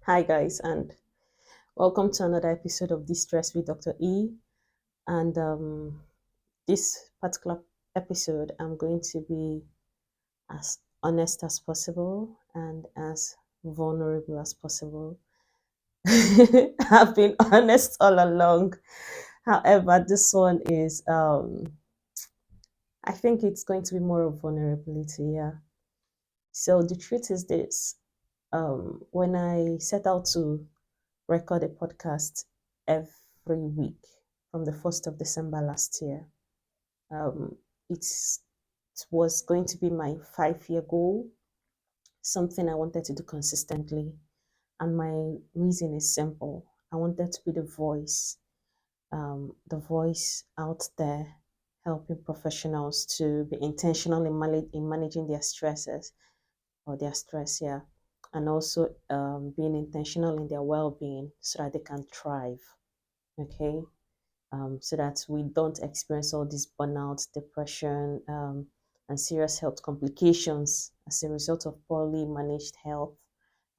Hi, guys, and welcome to another episode of Distress with Dr. E. And this particular episode, I'm going to be as honest as possible and as vulnerable as possible. I've been honest all along. However, this one is, I think it's going to be more of vulnerability. Yeah. So the truth is this: when I set out to record a podcast every week from the 1st of December last year. Um, it was going to be my 5 year goal, something I wanted to do consistently. And my reason is simple. I wanted to be the voice out there helping professionals to be intentional in managing their stresses or their stress, yeah, and also being intentional in their well-being so that they can thrive. Okay, so that we don't experience all this burnout, depression, and serious health complications as a result of poorly managed health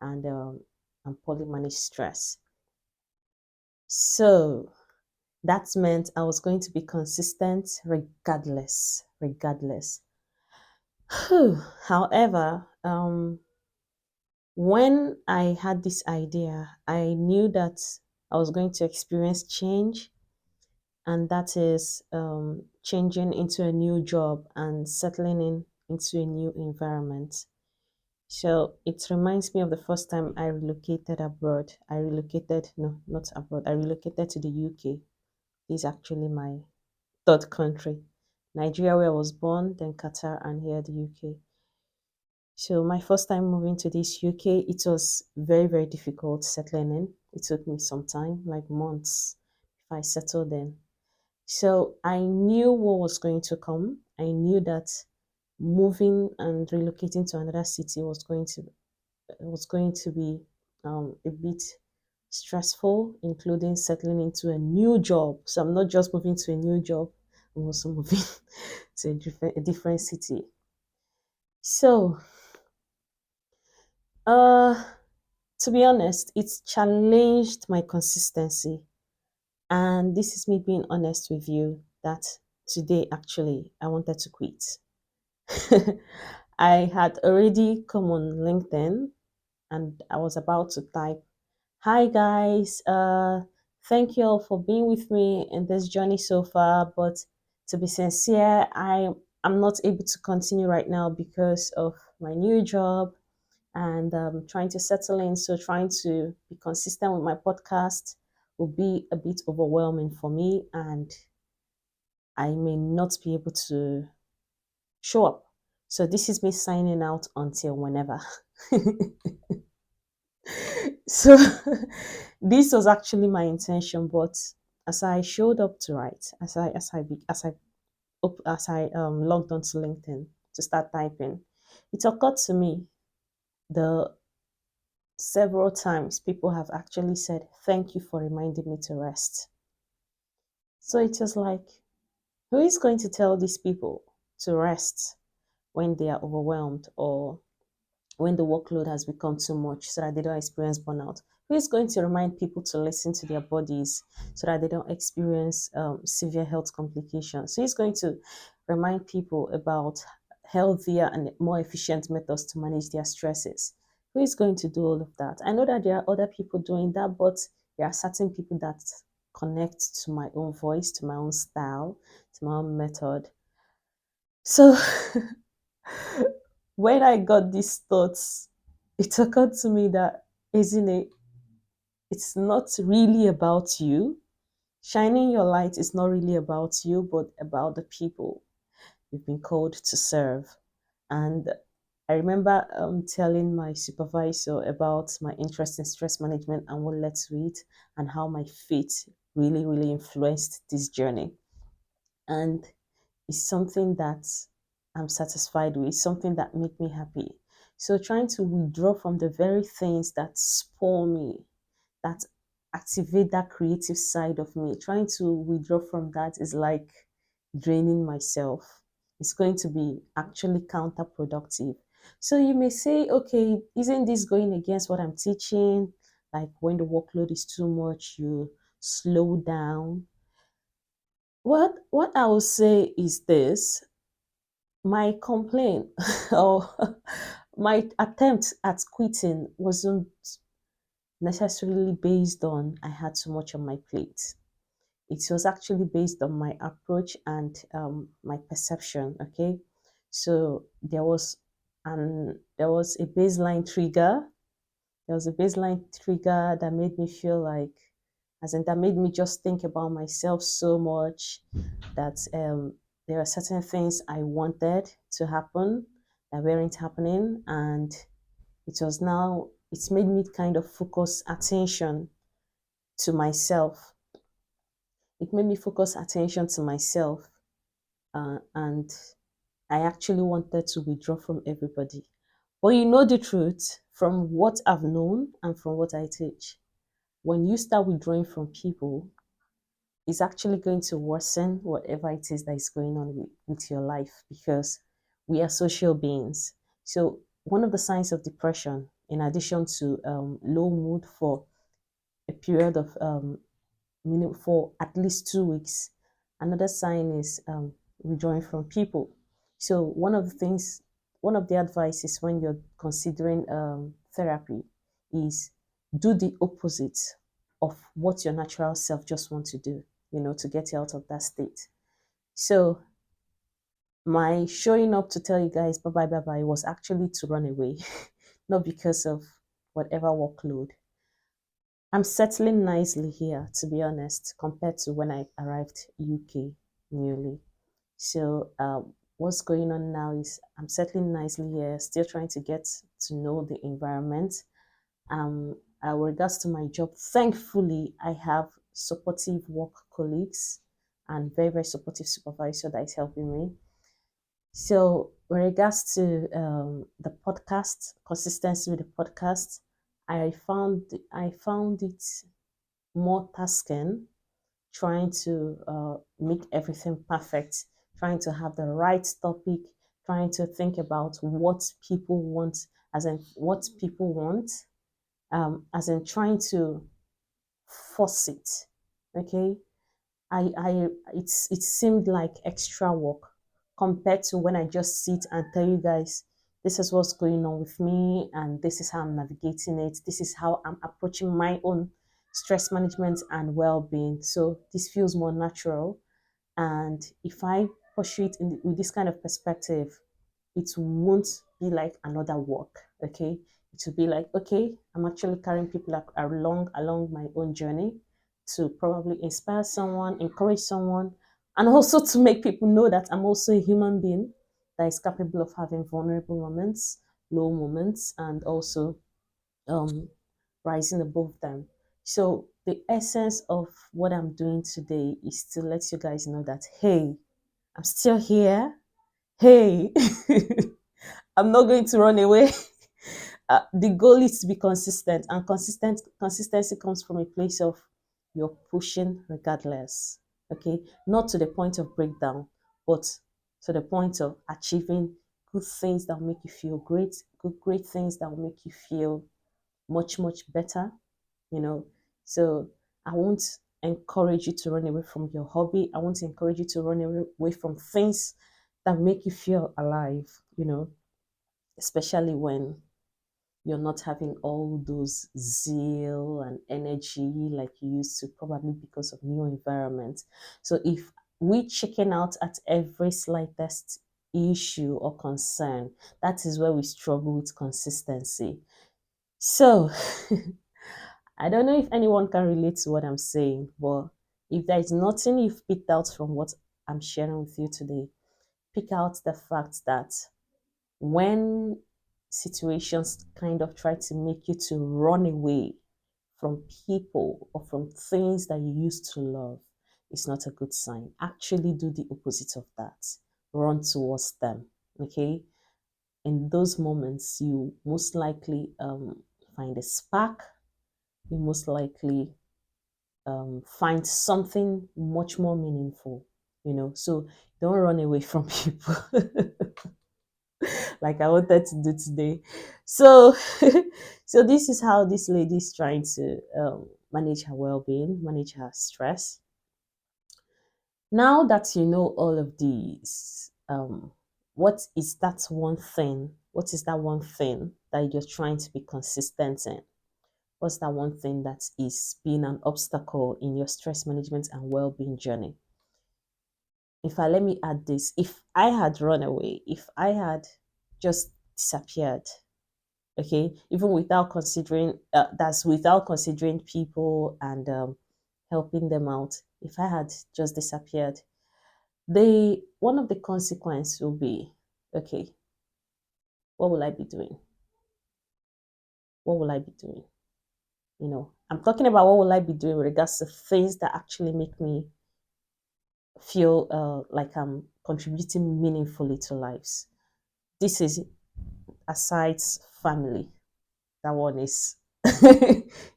and poorly managed stress. So that meant I was going to be consistent regardless. However, when I had this idea, I knew that I was going to experience change, and that is changing into a new job and settling into a new environment. So it reminds me of the first time I relocated abroad. No, not abroad. I relocated to the UK. This is actually my third country. Nigeria, where I was born, then Qatar, and here the UK. So my first time moving to this UK, it was very, very difficult settling in. It took me some time, like months, if I settled in. So I knew what was going to come. I knew that moving and relocating to another city was going to be a bit stressful, including settling into a new job. So I'm not just moving to a new job; I'm also moving to a different city. So, uh, to be honest, it's challenged my consistency. And this is me being honest with you that today actually I wanted to quit. I had already come on LinkedIn and I was about to type, "Hi guys, thank you all for being with me in this journey so far. But to be sincere, I'm not able to continue right now because of my new job and trying to settle in. So trying to be consistent with my podcast will be a bit overwhelming for me, and I may not be able to show up. So this is me signing out until whenever." So this was actually my intention, but as I showed up to write, as I logged onto LinkedIn to start typing, it occurred to me the several times people have actually said, "Thank you for reminding me to rest." So it was like, who is going to tell these people to rest when they are overwhelmed or when the workload has become too much so that they don't experience burnout? Who is going to remind people to listen to their bodies so that they don't experience severe health complications? Who is going to remind people about healthier and more efficient methods to manage their stresses? Who is going to do all of that? I know that there are other people doing that, but there are certain people that connect to my own voice, to my own style, to my own method. So when I got these thoughts, it occurred to me that, Ezinne, it's not really about you. Shining your light is not really about you, but about the people you've been called to serve. And I remember telling my supervisor about my interest in stress management and what led to it, and how my faith really, really influenced this journey. And it's something that I'm satisfied with, something that make me happy. So trying to withdraw from the very things that spoil me, that activate that creative side of me, trying to withdraw from that is like draining myself. It's going to be actually counterproductive. So you may say, okay, isn't this going against what I'm teaching? Like when the workload is too much, you slow down. What I will say is this: my complaint or my attempt at quitting wasn't necessarily based on I had too much on my plate. It was actually based on my approach and my perception. Okay, so there was a baseline trigger. There was a baseline trigger that made me feel like, as in that made me just think about myself so much that there are certain things I wanted to happen that weren't happening, and it's made me kind of focus attention to myself. It made me focus attention to myself, and I actually wanted to withdraw from everybody. But you know the truth from what I've known and from what I teach. When you start withdrawing from people, it's actually going to worsen whatever it is that is going on with your life, because we are social beings. So, one of the signs of depression, in addition to low mood for a period of for at least 2 weeks. Another sign is withdrawing from people. So one of the advices when you're considering therapy is do the opposite of what your natural self just wants to do, to get you out of that state. So my showing up to tell you guys bye bye bye bye was actually to run away, not because of whatever workload. I'm settling nicely here, to be honest, compared to when I arrived UK newly. So what's going on now is I'm settling nicely here, still trying to get to know the environment. With regards to my job, thankfully I have supportive work colleagues and very very supportive supervisor that is helping me. So, with regards to the podcast, consistency with the podcast, I found it more tasking, trying to make everything perfect, trying to have the right topic, trying to think about what people want, as in what people want, as in trying to force it. Okay, it seemed like extra work compared to when I just sit and tell you guys this is what's going on with me and this is how I'm navigating it. This is how I'm approaching my own stress management and well-being. So this feels more natural. And if I pursue it with this kind of perspective, it won't be like another work. Okay, it will be like, okay, I'm actually carrying people along my own journey to probably inspire someone, encourage someone, and also to make people know that I'm also a human being that is capable of having vulnerable moments, low moments, and also um, rising above them. So the essence of what I'm doing today is to let you guys know that, hey, I'm still here. Hey, I'm not going to run away. The goal is to be consistent, and consistency comes from a place of you're pushing regardless. Okay, not to the point of breakdown, but to the point of achieving good things that will make you feel great, great things that will make you feel much better. You know, so I won't encourage you to run away from your hobby. I won't encourage you to run away from things that make you feel alive. Especially when you're not having all those zeal and energy like you used to, probably because of new environment. So if we chicken out at every slightest issue or concern, that is where we struggle with consistency. So I don't know if anyone can relate to what I'm saying, but if there is nothing you've picked out from what I'm sharing with you today, pick out the fact that when situations kind of try to make you to run away from people or from things that you used to love, it's not a good sign. Actually do the opposite of that. Run towards them. Okay, in those moments you most likely find a spark. You most likely find something much more meaningful. So don't run away from people. like I wanted to do today. So, so this is how this lady is trying to manage her well-being, manage her stress. Now that you know all of these, what is that one thing? What is that one thing that you're trying to be consistent in? What's that one thing that is being an obstacle in your stress management and well-being journey? If I let me add this, if I had run away, if I had just disappeared, okay, even without considering that's without considering people and helping them out, if I had just disappeared, the one of the consequences will be, okay, what will I be doing? What will I be doing? I'm talking about what will I be doing with regards to things that actually make me feel like I'm contributing meaningfully to lives. This is aside family. That one is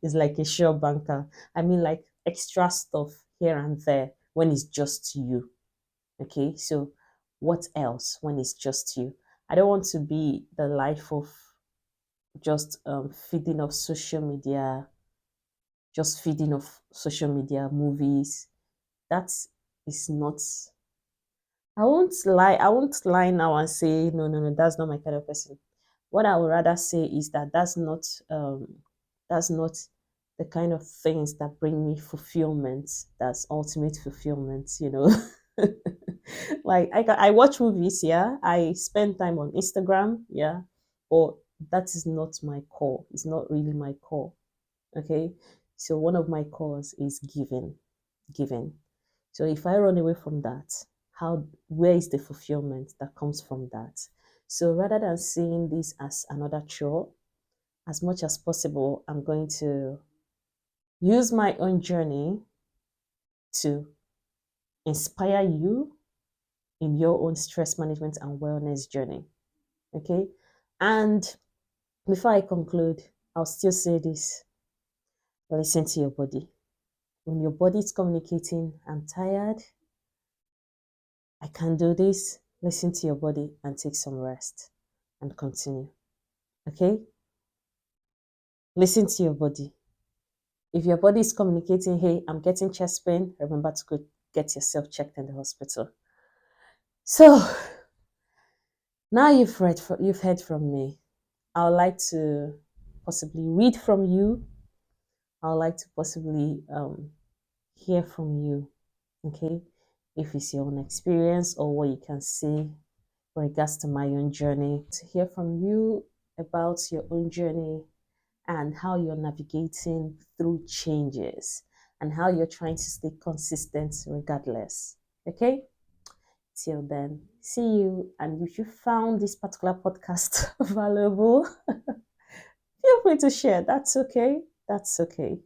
is like a sure banker. I mean, like extra stuff here and there when it's just you. Okay, so what else when it's just you? I don't want to be the life of just feeding of social media, just feeding of social media movies. That is not. I won't lie now and say no, no, no. That's not my kind of person. What I would rather say is that that's not the kind of things that bring me fulfillment. That's ultimate fulfillment. Like I watch movies, yeah. I spend time on Instagram, yeah, but that is not my core. It's not really my core. Okay, so one of my cores is giving. So if I run away from that, how where is the fulfillment that comes from that? So rather than seeing this as another chore, as much as possible, I'm going to use my own journey to inspire you in your own stress management and wellness journey. Okay. And before I conclude, I'll still say this: listen to your body. When your body is communicating, I'm tired, I can't do this, listen to your body and take some rest and continue. Okay? Listen to your body. If your body is communicating, hey, I'm getting chest pain, remember to go get yourself checked in the hospital. So now you've heard from me. I would like to possibly read from you. I would like to possibly hear from you. Okay? If it's your own experience or what you can see with regards to my own journey, to hear from you about your own journey and how you're navigating through changes and how you're trying to stay consistent regardless. Okay? Till then, see you. And if you found this particular podcast valuable, feel free to share. That's okay. That's okay.